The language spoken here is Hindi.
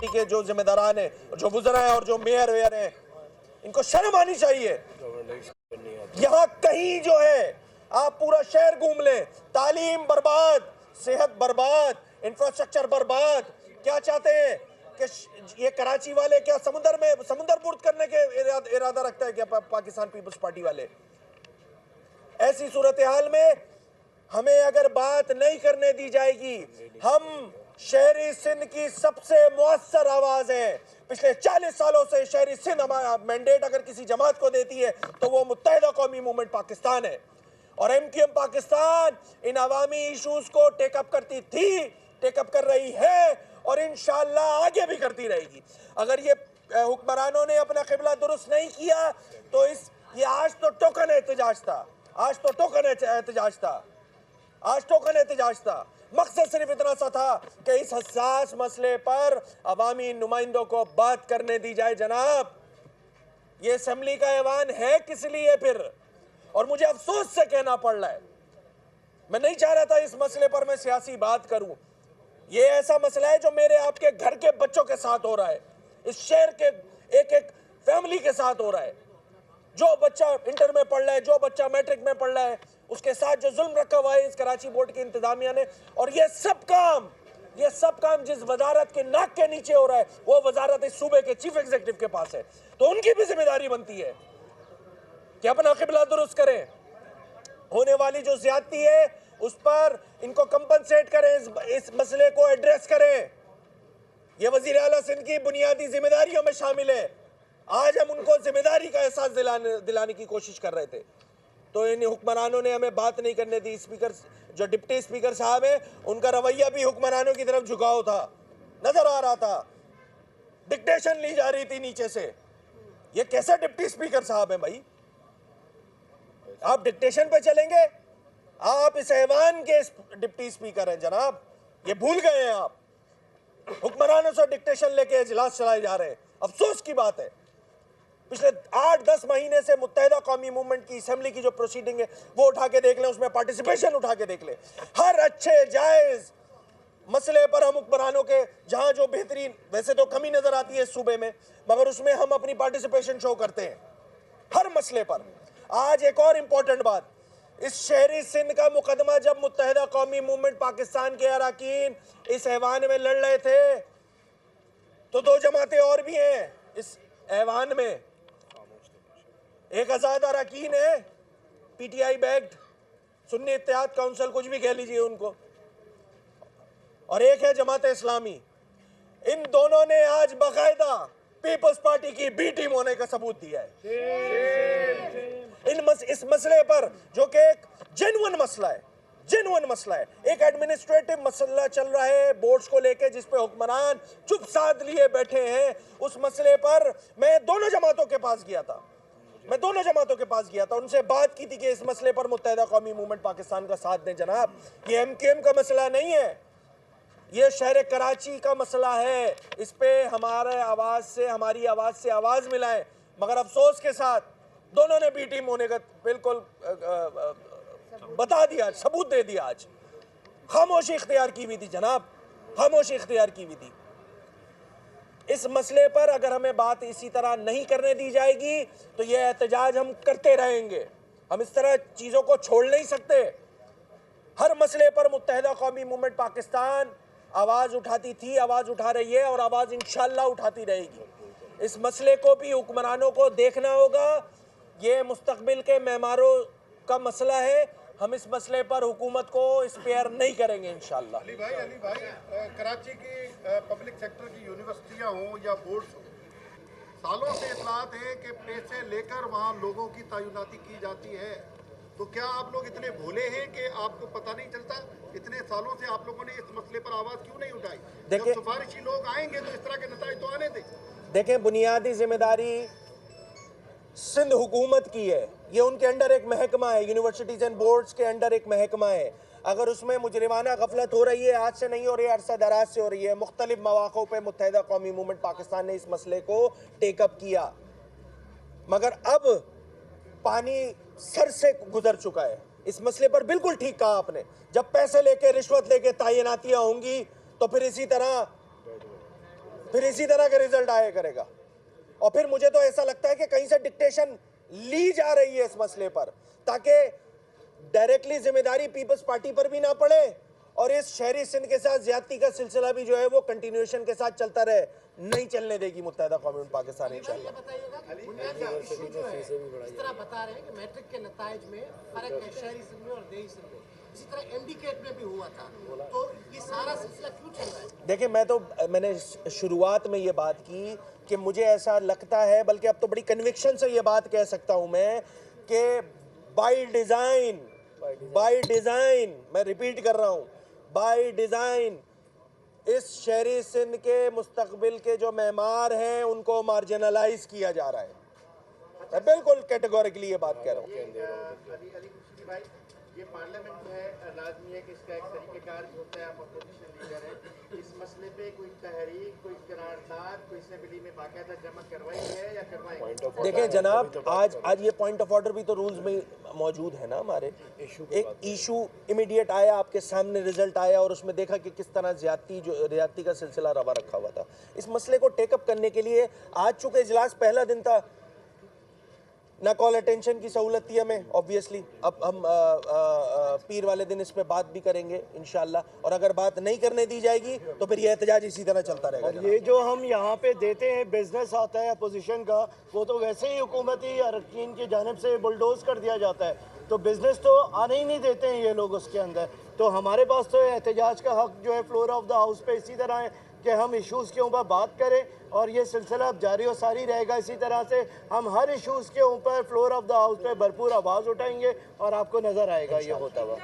यूनिवर्सिटी के जो जिम्मेदारान हैं, जो वुज़रा हैं और जो मेयर वेयर हैं, इनको शर्म आनी चाहिए। यहाँ कहीं जो है आप पूरा शहर घूम लें, तालीम बर्बाद, सेहत बर्बाद, इंफ्रास्ट्रक्चर बर्बाद। क्या चाहते हैं कि ये कराची वाले क्या समुंदर बुर्द करने के इरादा रखता है क्या पाकिस्तान पीपल्स पार्टी वाले? ऐसी सूरत हाल में हमें अगर बात नहीं करने दी जाएगी, हम शहरी सिंध की सबसे मुअस्सर आवाज है। पिछले 40 सालों से शहरी सिंध हमारा मैंडेट अगर किसी जमात को देती है तो वो मुत्तहिदा कौमी मूवमेंट पाकिस्तान है। और MQM पाकिस्तान इन अवामी इशूज को टेकअप करती थी, टेकअप कर रही है और इंशाअल्लाह आगे भी करती रहेगी। अगर ये हुक्मरानों ने अपना क़िबला दुरुस्त नहीं किया तो ये आज तो टोकन एहतजाज था, आज टोकन एहतजाज था। मकसद सिर्फ इतना सा था कि इस हसास मसले पर अवामी नुमाइंदों को बात करने दी जाए। जनाब, ये असेंबली का ऐवान है किस लिए फिर? और मुझे अफसोस से कहना पड़ रहा है, मैं नहीं चाह रहा था इस मसले पर मैं सियासी बात करूं। ये ऐसा मसला है जो मेरे आपके घर के बच्चों के साथ हो रहा है, इस शहर के एक एक फैमिली के साथ हो रहा है। जो बच्चा इंटर में पढ़ रहा है, जो बच्चा मैट्रिक में पढ़ रहा है, उसके साथ जो जुल्म रखा हुआ है इस कराची बोर्ड की इंतजामिया ने। और ये सब काम जिस वजारत के नाक के नीचे हो रहा है वो वजारत इस सूबे के चीफ एग्जीक्यूटिव के पास है। तो उनकी भी जिम्मेदारी बनती है कि अपना क़िबला दुरुस्त करें। होने वाली जो ज्यादती है उस पर इनको कंपनसेट करें, इस मसले को एड्रेस करें। ये वजीर आला सिंध की बुनियादी जिम्मेदारियों में शामिल है। आज हम उनको जिम्मेदारी का एहसास दिलाने की कोशिश कर रहे थे, तो इन हुक्मरानों ने हमें बात नहीं करने दी। स्पीकर जो डिप्टी स्पीकर साहब है, उनका रवैया भी हुक्मरानों की तरफ झुकाव था, नजर आ रहा था। डिक्टेशन ली जा रही थी नीचे से। ये कैसा डिप्टी स्पीकर साहब है भाई? आप डिक्टेशन पे चलेंगे? आप इस ऐवान के डिप्टी स्पीकर हैं जनाब, ये भूल गए हैं आप। हुक्मरानों से डिक्टेशन लेके इजलास चलाए जा रहे हैं। अफसोस की बात है, पिछले 8-10 महीने से मुत्तहिदा कौमी मूवमेंट की असेंबली की जो प्रोसीडिंग है वो उठा के देख लें, उसमें पार्टिसिपेशन उठा के देख लें। हर अच्छे जायज मसले पर हम हुक्मरानों के जहां जो बेहतरीन, वैसे तो कमी नजर आती है इस सूबे में, मगर उसमें हम अपनी पार्टिसिपेशन शो करते हैं हर मसले पर। आज एक और इंपॉर्टेंट बात, इस शहरी सिंध का मुकदमा जब मुत्तहिदा कौमी मूवमेंट पाकिस्तान के अरकान इस ऐवान में लड़ रहे थे तो 2 जमातें और भी हैं इस ऐवान में। एक आजाद अरकान है, PTI बैक्ड, सुन्नी इत्तेहाद काउंसिल, कुछ भी कह लीजिए उनको, और एक है जमात इस्लामी। इन दोनों ने आज बाकायदा पीपल्स पार्टी की B टीम होने का सबूत दिया है इस मसले पर, जो कि एक जेन्युइन मसला है, एक एडमिनिस्ट्रेटिव मसला चल रहा है बोर्ड्स को लेके, जिस पे हुक्मरान चुप साध लिए बैठे हैं। उस मसले पर मैं दोनों जमातों के पास गया था, उनसे बात की थी कि इस मसले पर मुत्तहिदा कौमी मूवमेंट पाकिस्तान का साथ दें। जनाब, ये MQM का मसला नहीं है, ये शहर कराची का मसला है। इस पे हमारी आवाज से आवाज मिलाएं। मगर अफसोस के साथ दोनों ने B टीम होने का बिल्कुल बता दिया, सबूत दे दिया। आज खामोशी इख्तियार की हुई थी जनाब, खामोशी इख्तियार की हुई थी। इस मसले पर अगर हमें बात इसी तरह नहीं करने दी जाएगी तो ये एहतजाज हम करते रहेंगे। हम इस तरह चीज़ों को छोड़ नहीं सकते। हर मसले पर मुत्तहिदा कौमी मूवमेंट पाकिस्तान आवाज़ उठाती थी, आवाज़ उठा रही है और आवाज़ इंशाअल्लाह उठाती रहेगी। इस मसले को भी हुक्मरानों को देखना होगा, ये मुस्तकबिल के मेहमारों का मसला है। हम इस मसले पर हुकूमत को स्पेयर नहीं करेंगे इंशाअल्लाह। अली भाई, कराची की पब्लिक सेक्टर की यूनिवर्सिटियां हों या बोर्ड्स हों, सालों से इतलात है कि पैसे लेकर वहाँ लोगों की तैनाती की जाती है। तो क्या आप लोग इतने भोले हैं कि आपको पता नहीं चलता? इतने सालों से आप लोगों ने इस मसले पर आवाज़ क्यों नहीं उठाई? जब सिफारिशी लोग आएंगे तो इस तरह के नताइज तो आने दें। देखें, बुनियादी जिम्मेदारी सिंध हुकूमत की है, ये उनके अंडर एक महकमा है, यूनिवर्सिटीज़ एंड बोर्ड्स के अंडर एक महकमा है। अगर उसमें मुजरिमाना गफलत हो रही है, आज से नहीं हो रही है, अरसा दराज से हो रही है, मुख्तलिफ मौक़ों पे मुत्तहिदा कौमी मूवमेंट पाकिस्तान ने इस मसले को टेकअप किया, मगर अब पानी सर से गुजर चुका है। इस मसले पर बिल्कुल ठीक कहा आपने, जब पैसे लेके रिश्वत लेके तैनातियाँ होंगी तो फिर इसी तरह फिर इसी तरह का रिजल्ट आया करेगा। और फिर मुझे तो ऐसा लगता है कि कहीं से डिक्टेशन ली जा रही है इस मसले पर, ताकि डायरेक्टली जिम्मेदारी पीपल्स पार्टी पर भी ना पड़े और इस शहरी सिंध के साथ ज्यादती का सिलसिला भी जो है वो कंटिन्यूएशन के साथ चलता रहे। नहीं चलने देगी मुत्तहिदा कौम पाकिस्तान इंशाअल्लाह। बताइएगा बुनियादी इशू जो है, इस तरह बता रहे हैं कि मैट्रिक के नताइज में फर्क है शहरी सिंध में और देही सिंध में, इसी तरह एमडीकेट में भी हुआ था, तो ये सारा सिलसिला क्यों चल रहा है? देखिए, मैंने शुरुआत में ये बात की कि मुझे ऐसा लगता है, बल्कि अब तो बड़ी कन्विक्शन से ये बात कह सकता हूं मैं कि बाय डिजाइन, मैं रिपीट कर रहा हूं, बाय डिजाइन इस शहरी सिंध के मुस्तकबिल के जो मेमार हैं उनको मार्जिनलाइज किया जा रहा है। मैं बिल्कुल कैटेगोरिकली ये बात कह रहा हूँ। ये पार्लियामेंट जो है लाजमी है कि इसका एक तरीक़ेकार भी होता है, आप अपोजिशन लीडर है, इस मसले पे कोई तहरीक, कोई करारदाद, कोई असेंबली में बाकायदा जमा करवाई है या करवाएंगे? देखें जनाब, आज ये पॉइंट ऑफ ऑर्डर भी तो रूल्स में मौजूद है ना हमारे। एक इशू इमीडिएट आया, आपके सामने रिजल्ट आया और उसमें देखा कि किस तरह ज्यादती का सिलसिला रवा रखा हुआ था। इस मसले को टेकअप करने के लिए आज चूंकि इजलास पहला दिन था, ना कॉल अटेंशन की सहूलत थी हमें ऑब्वियसली। अब हम पीर वाले दिन इस पे बात भी करेंगे इंशाल्लाह, और अगर बात नहीं करने दी जाएगी तो फिर ये एहतजाज इसी तरह चलता रहेगा। और ये जो हम यहाँ पे देते हैं बिजनेस आता है अपोजिशन का, वो तो वैसे ही हुकूमती अरकान की जानिब से बुलडोज कर दिया जाता है, तो बिजनेस तो आने ही नहीं देते हैं ये लोग उसके अंदर। तो हमारे पास तो एहतजाज का हक जो है फ्लोर ऑफ द हाउस पे इसी तरह है कि हम इश्यूज़ के ऊपर बात करें और ये सिलसिला अब जारी और सारी रहेगा। इसी तरह से हम हर इश्यूज़ के ऊपर फ्लोर ऑफ द हाउस पे भरपूर आवाज़ उठाएंगे और आपको नज़र आएगा ये होता हुआ।